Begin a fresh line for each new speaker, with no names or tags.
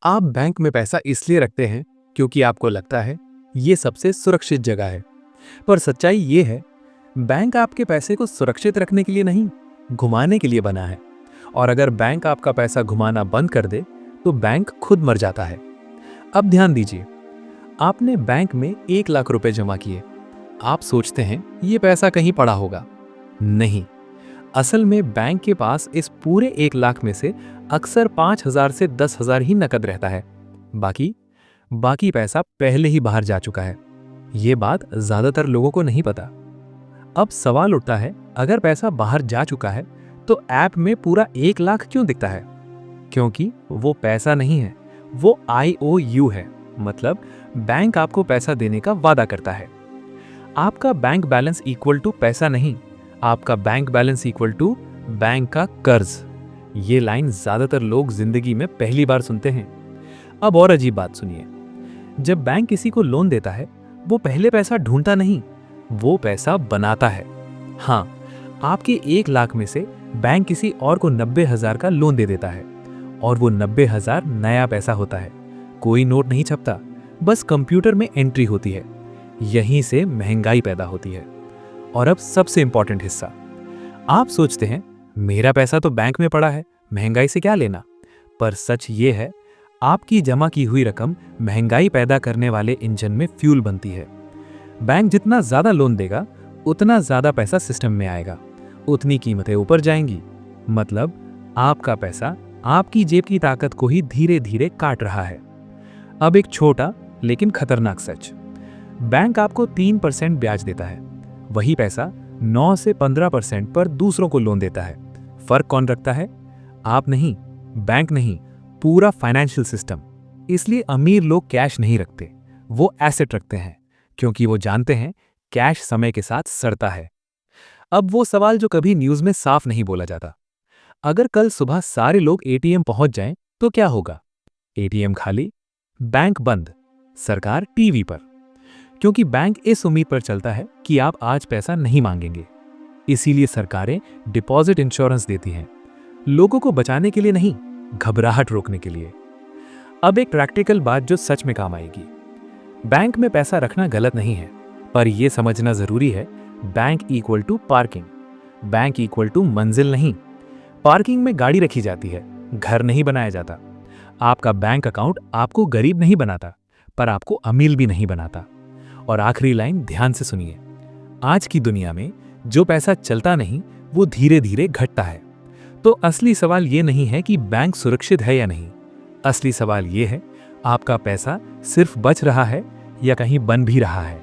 आप बैंक में पैसा इसलिए रखते हैं क्योंकि आपको लगता है ये सबसे सुरक्षित जगह है। पर सच्चाई ये है, बैंक आपके पैसे को सुरक्षित रखने के लिए नहीं, घुमाने के लिए बना है। और अगर बैंक आपका पैसा घुमाना बंद कर दे तो बैंक खुद मर जाता है। अब ध्यान दीजिए, आपने बैंक में 1 लाख रुपए जमा किए। आप सोचते हैं ये पैसा कहीं पड़ा होगा। नहीं, असल में बैंक के पास इस पूरे 1 लाख में से अक्सर 5,000 से 10,000 ही नकद रहता है। बाकी बाकी पैसा पहले ही बाहर जा चुका है। ये बात ज्यादातर लोगों को नहीं पता। अब सवाल उठता है, अगर पैसा बाहर जा चुका है तो ऐप में पूरा 1 लाख क्यों दिखता है? क्योंकि वो पैसा नहीं है, वो IOU है। मतलब बैंक आपको पैसा देने का वादा करता है। आपका बैंक बैलेंस इक्वल टू पैसा नहीं, आपका bank balance equal to bank का कर्ज। ये लाइन ज्यादातर लोग जिंदगी में पहली बार सुनते हैं। अब और अजीब बात सुनिए, जब बैंक किसी को लोन देता है वो पहले पैसा ढूंढता नहीं, वो पैसा बनाता है। हाँ, आपके 1 लाख में से बैंक किसी और को 90,000 का लोन दे देता है और वो 90,000 नया पैसा होता है। कोई नोट नहीं छपता, बस कंप्यूटर में एंट्री होती है। यहीं से महंगाई पैदा होती है। और अब सबसे इंपॉर्टेंट हिस्सा, आप सोचते हैं मेरा पैसा तो बैंक में पड़ा है, महंगाई से क्या लेना? पर सच ये है, आपकी जमा की हुई रकम महंगाई पैदा करने वाले इंजन में फ्यूल बनती है। बैंक जितना ज्यादा लोन देगा उतना ज्यादा पैसा सिस्टम में आएगा, उतनी कीमतें ऊपर जाएंगी। मतलब आपका पैसा आपकी जेब की ताकत को ही धीरे धीरे काट रहा है। अब एक छोटा लेकिन खतरनाक सच, बैंक आपको 3% ब्याज देता है, वही पैसा 9 से 15% पर दूसरों को लोन देता है। फर्क कौन रखता है? आप नहीं, बैंक नहीं, पूरा फाइनेंशियल सिस्टम। इसलिए अमीर लोग कैश नहीं रखते, वो एसेट रखते हैं, क्योंकि वो जानते हैं कैश समय के साथ सड़ता है। अब वो सवाल जो कभी न्यूज में साफ नहीं बोला जाता, अगर कल सुबह सारे लोग एटीएम पहुंच जाएं तो क्या होगा? एटीएम खाली, बैंक बंद, सरकार टीवी पर। क्योंकि बैंक इस उम्मीद पर चलता है कि आप आज पैसा नहीं मांगेंगे। इसीलिए सरकारें डिपॉजिट इंश्योरेंस देती हैं, लोगों को बचाने के लिए नहीं, घबराहट रोकने के लिए। अब एक प्रैक्टिकल बात जो सच में काम आएगी, बैंक में पैसा रखना गलत नहीं है, पर यह समझना जरूरी है, bank equal to parking, bank equal to मंजिल नहीं। पार्किंग में गाड़ी रखी जाती है, घर नहीं बनाया जाता। आपका बैंक अकाउंट आपको गरीब नहीं बनाता, पर आपको अमीर भी नहीं बनाता। और आखिरी लाइन ध्यान से सुनिए, आज की दुनिया में जो पैसा चलता नहीं वो धीरे धीरे घटता है। तो असली सवाल ये नहीं है कि बैंक सुरक्षित है या नहीं, असली सवाल ये है, आपका पैसा सिर्फ बच रहा है या कहीं बन भी रहा है।